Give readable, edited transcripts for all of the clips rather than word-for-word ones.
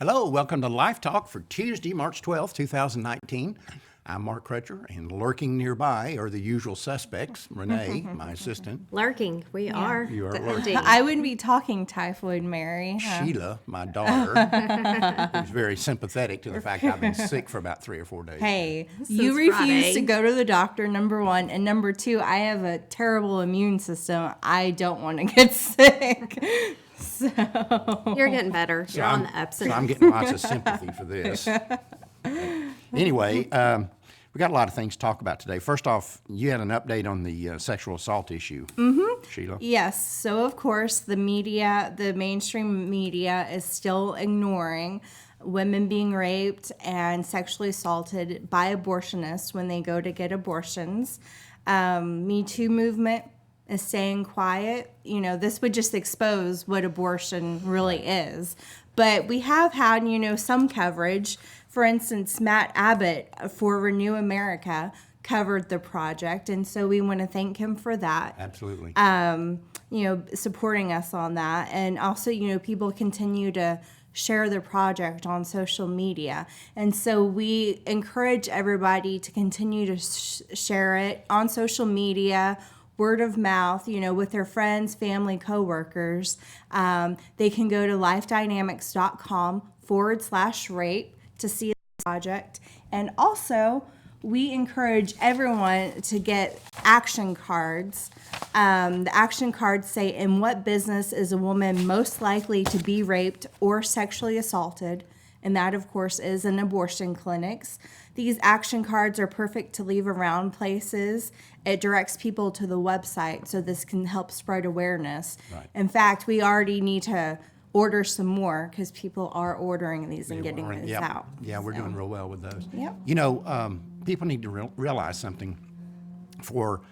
Hello, welcome to Life Talk for Tuesday, March 12th, 2019. I'm Mark Crutcher, and lurking nearby are the usual suspects. Renee, my assistant. Lurking, we are. You are indeed. lurking. I wouldn't be talking typhoid Mary. Sheila, my daughter, who's very sympathetic to the fact I've been sick for about 3 or 4 days. Hey, Since you refuse Friday. to go to the doctor, number one. And number two, I have a terrible immune system. I don't want to get sick. So, You're getting better. You're on the ups and So I'm downs. getting lots of sympathy for this. Anyway, we got a lot of things to talk about today. First off, you had an update on the sexual assault issue, Sheila. yes. So, of course, the media, the mainstream media, is still ignoring women being raped and sexually assaulted by abortionists when they go to get abortions. Me Too movement is staying quiet. You know, this would just expose what abortion really is. But we have had, some coverage. For instance, Matt Abbott for Renew America covered the project, and so we want to thank him for that. Absolutely. Supporting us on that. And also, people continue to share the project on social media. And so we encourage everybody to continue to share it on social media, word of mouth, with their friends, family, coworkers. They can go to lifedynamics.com/rape to see the project. And also, we encourage everyone to get action cards. The action cards say, in what business is a woman most likely to be raped or sexually assaulted? And that, of course, is in abortion clinics. These action cards are perfect to leave around places. It directs people to the website, so this can help spread awareness. Right. In fact, we already need to order some more because people are ordering these and getting these Yep. out. Yeah, we're So, doing real well with those. Yep. People need to realize something. For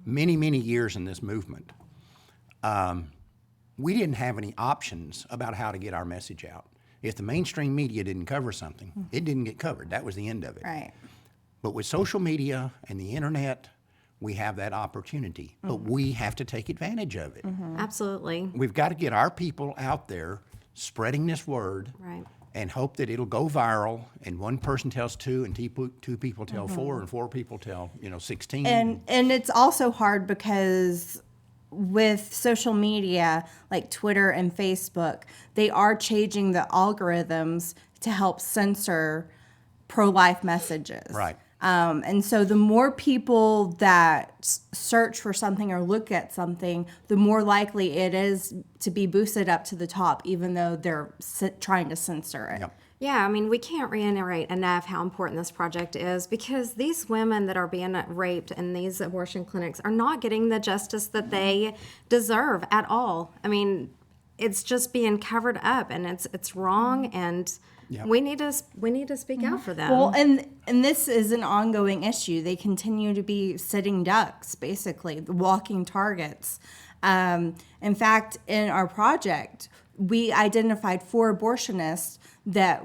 many, many years in this movement, we didn't have any options about how to get our message out. If the mainstream media didn't cover something, it didn't get covered. That was the end of it. Right. But with social media and the internet, we have that opportunity. But we have to take advantage of it. Absolutely. We've got to get our people out there spreading this word. Right. And hope that it'll go viral, and one person tells two, and two people tell four, and four people tell 16. And it's also hard because with social media like Twitter and Facebook, they are changing the algorithms to help censor pro-life messages. Right. And so the more people that search for something or look at something, the more likely it is to be boosted up to the top, even though they're trying to censor it. Yep. Yeah, I mean, we can't reiterate enough how important this project is because these women that are being raped in these abortion clinics are not getting the justice that they deserve at all. I mean, it's just being covered up, and it's wrong, and Yep. we need to speak out for them. Well, and this is an ongoing issue. They continue to be sitting ducks, basically, walking targets. In fact, in our project, we identified 4 abortionists that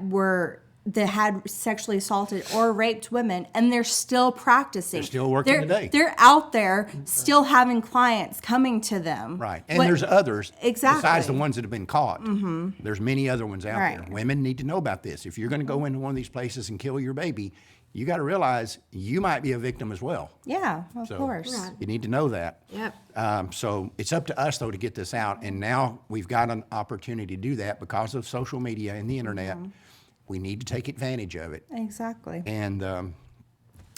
had sexually assaulted or raped women, and they're still practicing. They're still working today. They're out there still having clients coming to them. Right. And there's others Exactly. besides the ones that have been caught. There's many other ones out there. Right. Women need to know about this. If you're going to go into one of these places and kill your baby, you got to realize you might be a victim as well. Yeah, of So course. Right. you need to know that. Yep. So it's up to us, though, to get this out. And now we've got an opportunity to do that because of social media and the internet. We need to take advantage of it. Exactly. And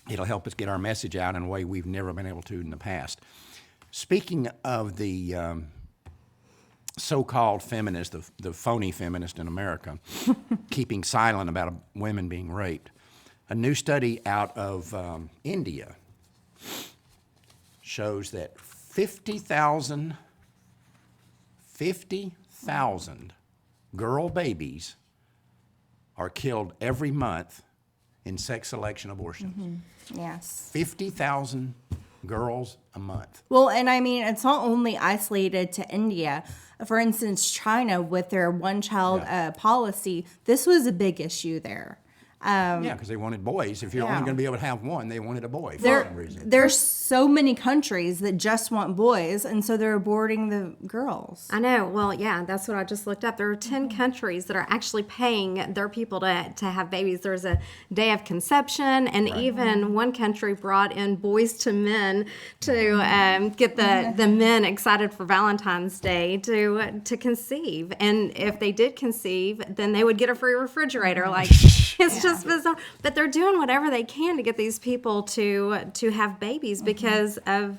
it'll help us get our message out in a way we've never been able to in the past. Speaking of the so-called feminist, the phony feminist in America, keeping silent about women being raped, a new study out of India shows that 50,000 girl babies are killed every month in sex selection abortions. Yes. 50,000 girls a month. Well, and I mean, it's not only isolated to India. For instance, China with their one-child policy, this was a big issue there. Yeah, because they wanted boys. If you're only going to be able to have one, they wanted a boy for some reason. There's so many countries that just want boys, and so they're aborting the girls. I know. Well, yeah, that's what I just looked up. There are 10 countries that are actually paying their people to have babies. There's a day of conception, and even one country brought in boys to men to get the men excited for Valentine's Day to conceive. And if they did conceive, then they would get a free refrigerator. Like, it's just bizarre. But they're doing whatever they can to get these people to have babies because of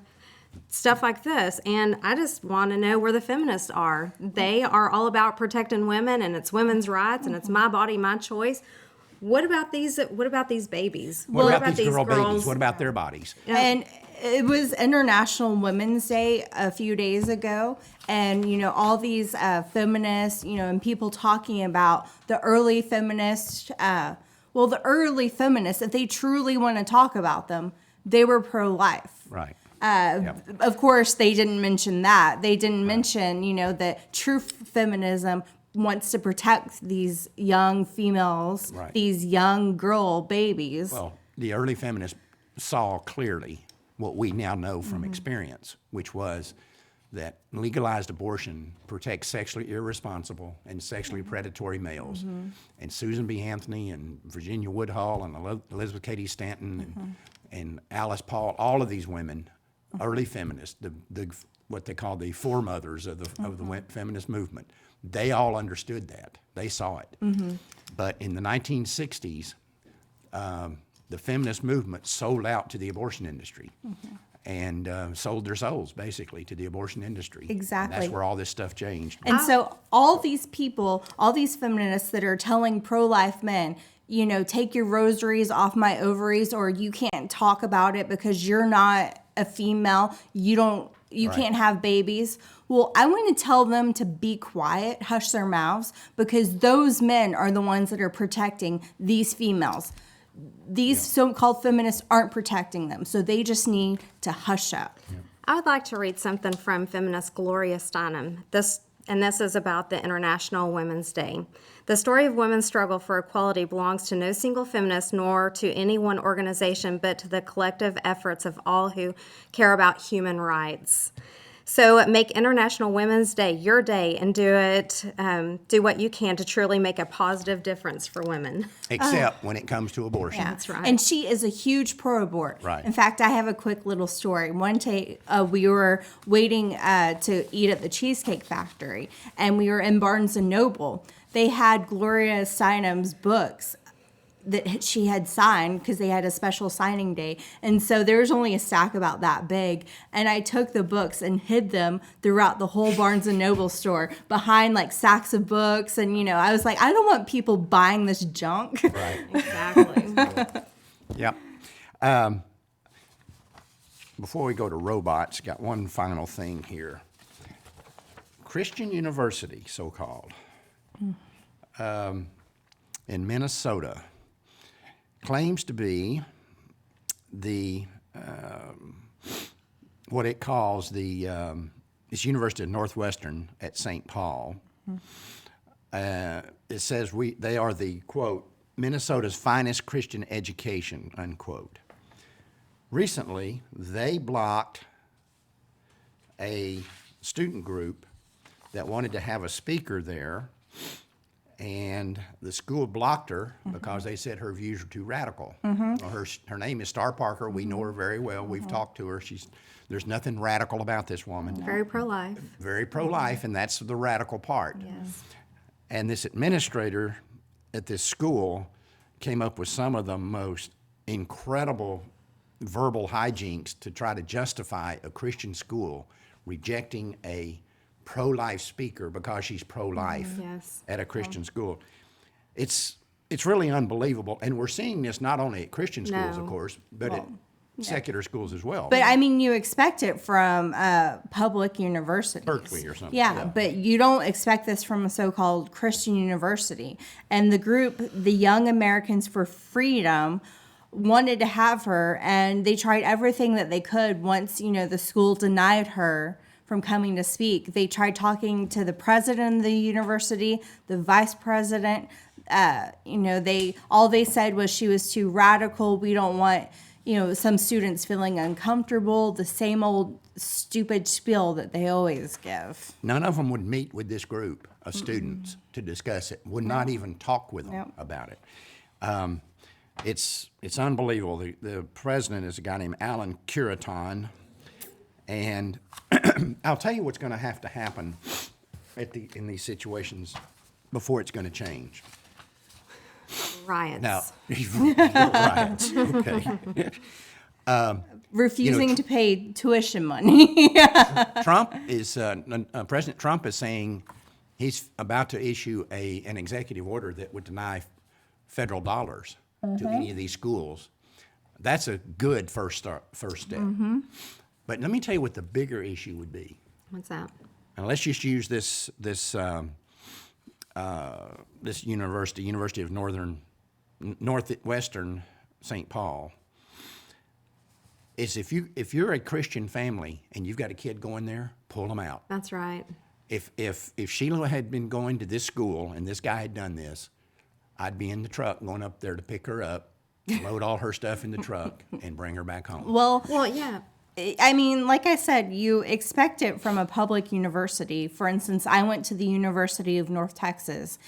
stuff like this. And I just want to know where the feminists are. They are all about protecting women, and it's women's rights, and it's my body, my choice. What about these babies? What about these girl babies? What about their bodies? And it was International Women's Day a few days ago, and all these feminists, and people talking about the early feminists. The early feminists, if they truly want to talk about them, they were pro-life. Right. Of course, they didn't mention that. They didn't mention, that true feminism wants to protect these young females, these young girl babies. Well, the early feminists saw clearly what we now know from experience, which was that legalized abortion protects sexually irresponsible and sexually predatory males. And Susan B. Anthony and Virginia Woodhull and Elizabeth Cady Stanton and Alice Paul, all of these women, early feminists, the what they call the foremothers of the feminist movement, they all understood that. They saw it. But in the 1960s, the feminist movement sold out to the abortion industry. And sold their souls, basically, to the abortion industry. Exactly. And that's where all this stuff changed. And so all these people, all these feminists that are telling pro-life men, take your rosaries off my ovaries, or you can't talk about it because you're not a female, you can't have babies. Well, I want to tell them to be quiet, hush their mouths, because those men are the ones that are protecting these females. These so-called feminists aren't protecting them, so they just need to hush up. I would like to read something from feminist Gloria Steinem. This is about the International Women's Day. The story of women's struggle for equality belongs to no single feminist nor to any one organization, but to the collective efforts of all who care about human rights. So make International Women's Day your day and do what you can to truly make a positive difference for women. Except when it comes to abortion. Yeah, that's right. And she is a huge pro-abort. Right. In fact, I have a quick little story. One day we were waiting to eat at the Cheesecake Factory, and we were in Barnes & Noble. They had Gloria Steinem's books that she had signed because they had a special signing day. And so there was only a stack about that big. And I took the books and hid them throughout the whole Barnes & Noble store behind like sacks of books. And, I was like, I don't want people buying this junk. Right. Exactly. Yep. Before we go to robots, got one final thing here. Christian University, so-called, in Minnesota, claims to be the what it calls the it's University of Northwestern at St. Paul. It says they are the quote Minnesota's finest Christian education unquote. Recently, they blocked a student group that wanted to have a speaker there. And the school blocked her because they said her views were too radical. Well, her name is Star Parker. We know her very well. We've talked to her. There's nothing radical about this woman. Very pro-life. Very pro-life, and that's the radical part. Yes. And this administrator at this school came up with some of the most incredible verbal hijinks to try to justify a Christian school rejecting a pro-life speaker because she's pro-life at a Christian school. It's really unbelievable, and we're seeing this not only at Christian schools, of course, but at secular schools as well. But I mean, you expect it from public universities. Berkeley or something. Yeah, but you don't expect this from a so-called Christian university. And the group, the Young Americans for Freedom, wanted to have her, and they tried everything that they could once, the school denied her from coming to speak. They tried talking to the president of the university, the vice president. They said was she was too radical. We don't want, some students feeling uncomfortable. The same old stupid spiel that they always give. None of them would meet with this group of students to discuss it, would not even talk with them Yep. about it. It's unbelievable. The president is a guy named Alan Curiton, and I'll tell you what's going to have to happen in these situations before it's going to change. Riots. Now, riots. Okay. Refusing to pay tuition money. Trump is President Trump is saying he's about to issue an executive order that would deny federal dollars to any of these schools. That's a good first step. But let me tell you what the bigger issue would be. What's that? And let's just use this University of Northwestern St. Paul. Is if you're a Christian family and you've got a kid going there, pull them out. That's right. If Sheila had been going to this school and this guy had done this, I'd be in the truck going up there to pick her up, load all her stuff in the truck, and bring her back home. Well, Yeah. I mean, like I said, you expect it from a public university. For instance, I went to the University of North Texas,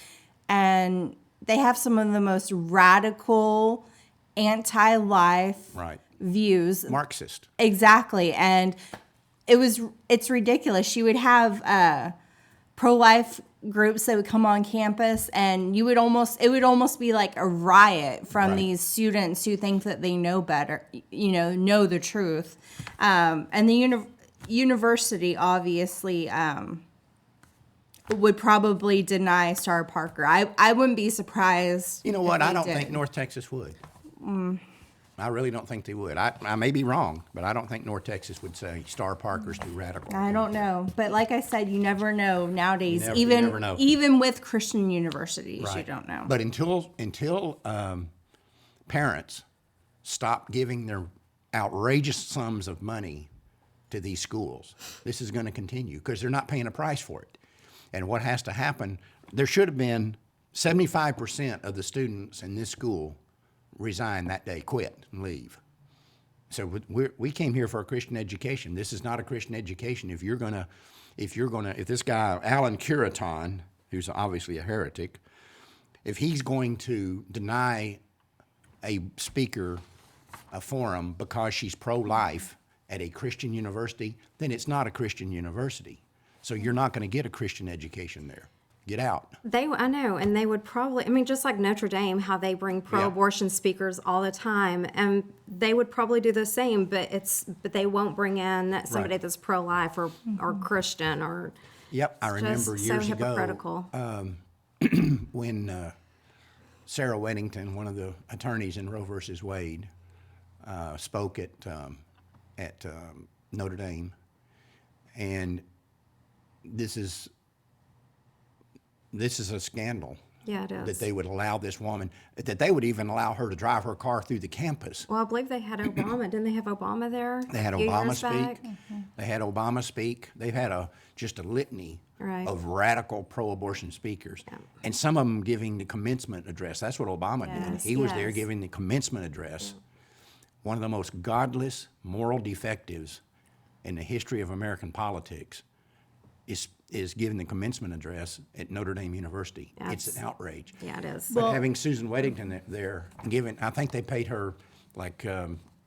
and they have some of the most radical, anti-life Right. views. Marxist. Exactly, and it's ridiculous. You would have pro-life groups that would come on campus, and it would almost be like a riot from Right. these students who think that they know better, know the truth. And the university obviously would probably deny Star Parker. I wouldn't be surprised. You know if what? they I don't did. think North Texas would. I really don't think they would. I may be wrong, but I don't think North Texas would say Star Parker's too radical. I don't know, but like I said, you never know nowadays. You never know. Even with Christian universities, you Right. don't know. But until parents stop giving their outrageous sums of money to these schools, this is going to continue because they're not paying a price for it. And what has to happen, there should have been 75% of the students in this school resign that day, quit and leave. So we came here for a Christian education. This is not a Christian education. If this guy, Alan Curiton, who's obviously a heretic, if he's going to deny a speaker a forum because she's pro-life at a Christian university, then it's not a Christian university. So you're not going to get a Christian education there. Get out. I know, and they would probably, I mean, just like Notre Dame, how they bring pro-abortion speakers all the time, and they would probably do the same, but they won't bring in somebody Right. that's pro-life or Christian or. Yep, I remember just years so ago hypocritical. when Sarah Weddington, one of the attorneys in Roe versus Wade, spoke at Notre Dame, and this is a scandal. Yeah, it is. That they would allow this woman, that they would even allow her to drive her car through the campus. Well, I believe they had Obama. Didn't they have Obama there? They had a few Obama years back? speak. They had Obama speak. They've had just a litany Right. of radical pro-abortion speakers, and some of them giving the commencement address. That's what Obama did. Yes, He was there yes. giving the commencement address. One of the most godless, moral defectives in the history of American politics is giving the commencement address at Notre Dame University. It's an outrage. Yeah, it is. But having Susan Weddington there giving, I think they paid her like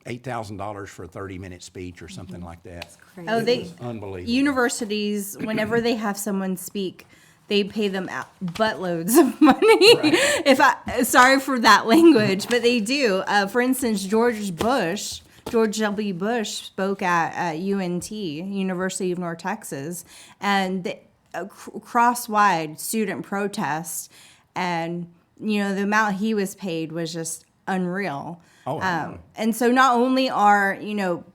$8,000 for a 30-minute speech or something like that. Crazy. Oh, It was unbelievable. Universities, whenever they have someone speak, they pay them out buttloads of money. Right. Sorry for that language, but they do. For instance, George W. Bush spoke at UNT, University of North Texas, and cross-wide student protest, and the amount he was paid was just unreal. Oh, I know. And so not only are,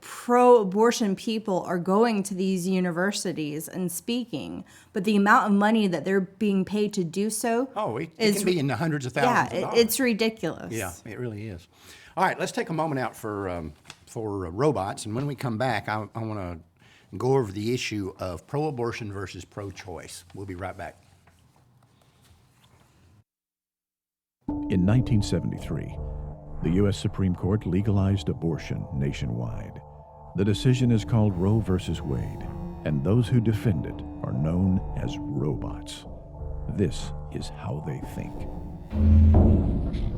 pro-abortion people are going to these universities and speaking, but the amount of money that they're being paid to do so. Oh, it is- can be in the hundreds of thousands of dollars. it's ridiculous. Yeah, it really is. All right, let's take a moment out for robots, and when we come back, I want to go over the issue of pro-abortion versus pro-choice. We'll be right back. In 1973, the U.S. Supreme Court legalized abortion nationwide. The decision is called Roe v. Wade, and those who defend it are known as robots. This is how they think.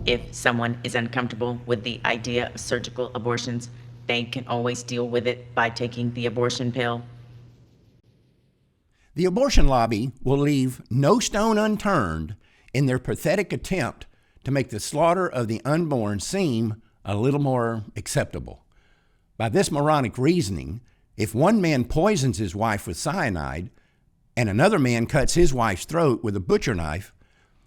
If someone is uncomfortable with the idea of surgical abortions, they can always deal with it by taking the abortion pill. The abortion lobby will leave no stone unturned in their pathetic attempt to make the slaughter of the unborn seem a little more acceptable. By this moronic reasoning, if one man poisons his wife with cyanide and another man cuts his wife's throat with a butcher knife,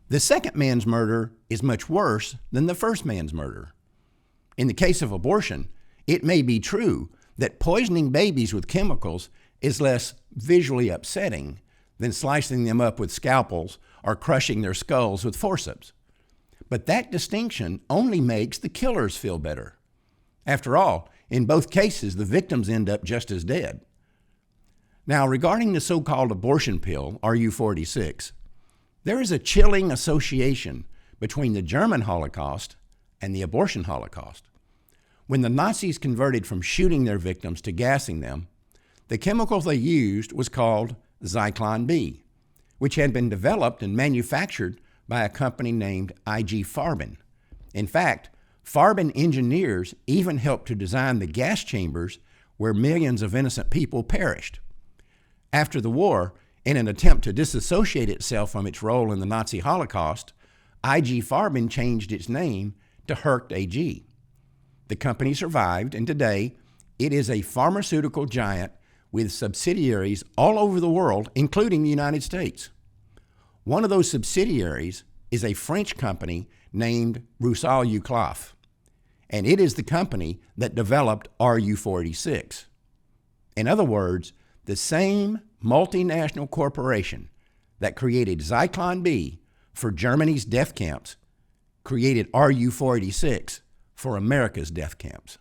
the second man's murder is much worse than the first man's murder. In the case of abortion, it may be true that poisoning babies with chemicals is less visually upsetting than slicing them up with scalpels or crushing their skulls with forceps. But that distinction only makes the killers feel better. After all, in both cases, the victims end up just as dead. Now, regarding the so-called abortion pill, RU46, there is a chilling association between the German Holocaust and the abortion Holocaust. When the Nazis converted from shooting their victims to gassing them, the chemical they used was called Zyklon B, which had been developed and manufactured by a company named IG Farben. In fact, Farben engineers even helped to design the gas chambers where millions of innocent people perished. After the war, in an attempt to disassociate itself from its role in the Nazi Holocaust, IG Farben changed its name to Herc AG. The company survived, and today it is a pharmaceutical giant with subsidiaries all over the world, including the United States. One of those subsidiaries is a French company named Roussel-Uclaf, and it is the company that developed RU46. In other words, the same multinational corporation that created Zyklon B for Germany's death camps created RU46 for America's death camps.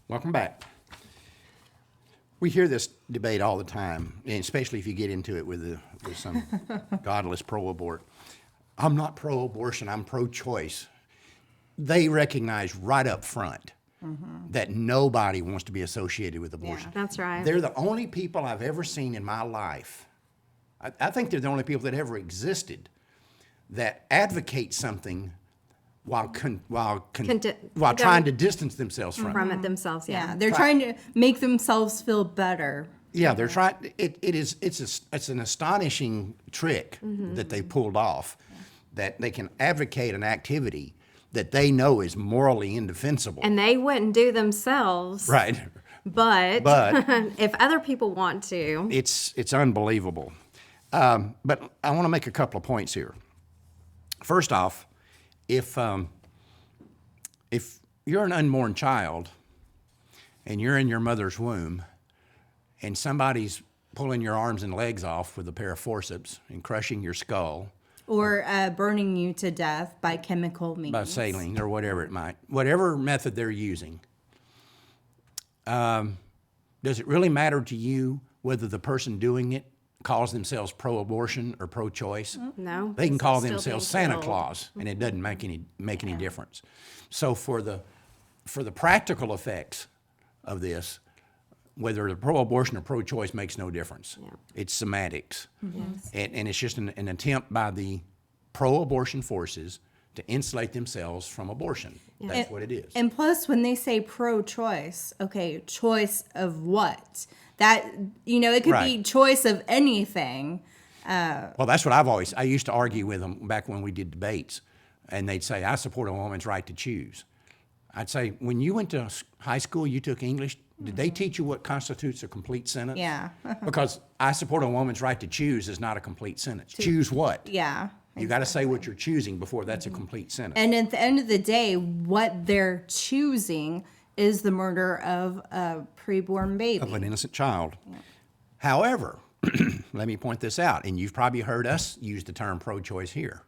Welcome back. We hear this debate all the time, and especially if you get into it with some godless pro-abort. I'm not pro-abortion, I'm pro-choice. They recognize right up front that nobody wants to be associated with abortion. Yeah, that's right. They're the only people I've ever seen in my life. I think they're the only people that ever existed that advocate something while trying to distance themselves from it. From it themselves, yeah. Yeah, they're trying to make themselves feel better. Yeah, they're trying. It's an astonishing trick that they pulled off, that they can advocate an activity that they know is morally indefensible. And they wouldn't do themselves. Right. But if other people want to. It's unbelievable. But I want to make a couple of points here. First off, if you're an unborn child and you're in your mother's womb and somebody's pulling your arms and legs off with a pair of forceps and crushing your skull, Or burning you to death by chemical means. by saline or whatever method they're using, does it really matter to you whether the person doing it calls themselves pro-abortion or pro-choice? No. They can call Still themselves being Santa killed. Claus, and it doesn't make any difference. So for the practical effects of this, whether the pro-abortion or pro-choice makes no difference. Yeah. It's semantics. Yes. And it's just an attempt by the pro-abortion forces to insulate themselves from abortion. That's what it is. And plus, when they say pro-choice, okay, choice of what? That, it could be Right. choice of anything. Well, that's what I used to argue with them back when we did debates, and they'd say, I support a woman's right to choose. I'd say, when you went to high school, you took English, did they teach you what constitutes a complete sentence? Yeah. Because I support a woman's right to choose is not a complete sentence. Choose what? Yeah. You got to say what you're choosing before that's a complete sentence. And at the end of the day, what they're choosing is the murder of a preborn baby. Of an innocent child. However, let me point this out, and you've probably heard us use the term pro-choice here,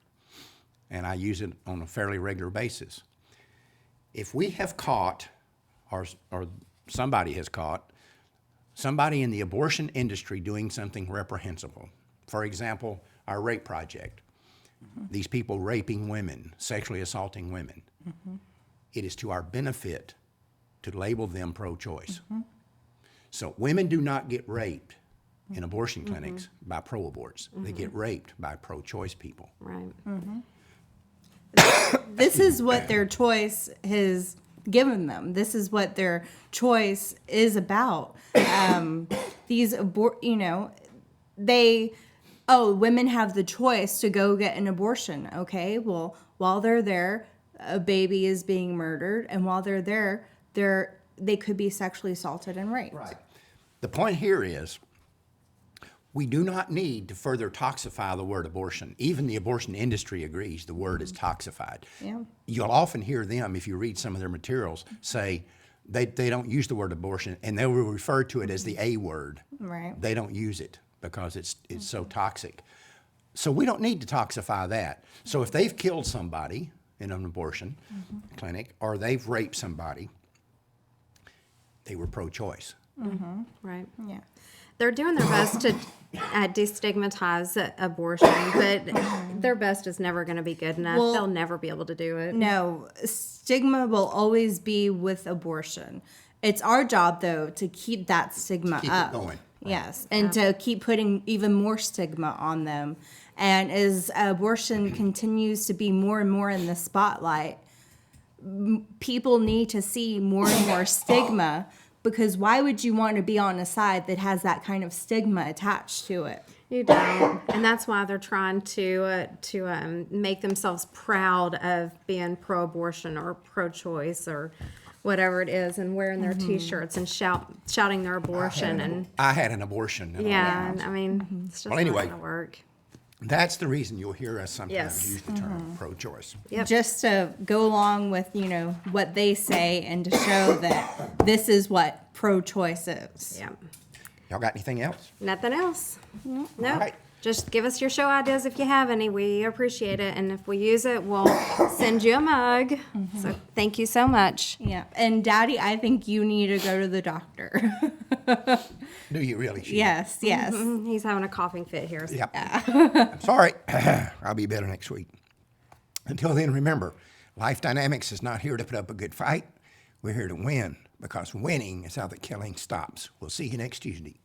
and I use it on a fairly regular basis. If we have caught, or somebody has caught, somebody in the abortion industry doing something reprehensible, for example, our rape project, these people raping women, sexually assaulting women, it is to our benefit to label them pro-choice. So women do not get raped in abortion clinics by pro-aborts. They get raped by pro-choice people. Right. This is what their choice has given them. This is what their choice is about. Women have the choice to go get an abortion. Okay, well, while they're there, a baby is being murdered, and while they're there, they could be sexually assaulted and raped. Right. The point here is we do not need to further toxify the word abortion. Even the abortion industry agrees the word is toxified. Yeah. You'll often hear them, if you read some of their materials, say they don't use the word abortion, and they will refer to it as the A word. Right. They don't use it because it's so toxic. So we don't need to toxify that. So if they've killed somebody in an abortion clinic or they've raped somebody, they were pro-choice. Right. Yeah. They're doing their best to destigmatize abortion, but their best is never going to be good enough. Well, They'll never be able to do it. No, stigma will always be with abortion. It's our job, though, to keep that stigma Keep up. it going. Yes, and to keep putting even more stigma on them. And as abortion continues to be more and more in the spotlight, people need to see more and more stigma, because why would you want to be on a side that has that kind of stigma attached to it? You don't, and that's why they're trying to make themselves proud of being pro-abortion or pro-choice or whatever it is, and wearing their T-shirts and shouting their abortion and I had an abortion. And yeah. And I mean, it's just Well, anyway. not going to work. That's the reason you'll hear us sometimes Yes. use the term pro-choice. Yep. Just to go along with, what they say, and to show that this is what pro-choice is. Yeah. Y'all got anything else? Nothing else. No. All right. Just give us your show ideas if you have any. We appreciate it. And if we use it, we'll send you a mug. So thank you so much. Yeah. And Daddy, I think you need to go to the doctor. Do you really? Sheila? Yes, yes. He's having a coughing fit here. So. Yep. I'm sorry. I'll be better next week. Until then, remember, Life Dynamics is not here to put up a good fight. We're here to win, because winning is how the killing stops. We'll see you next Tuesday.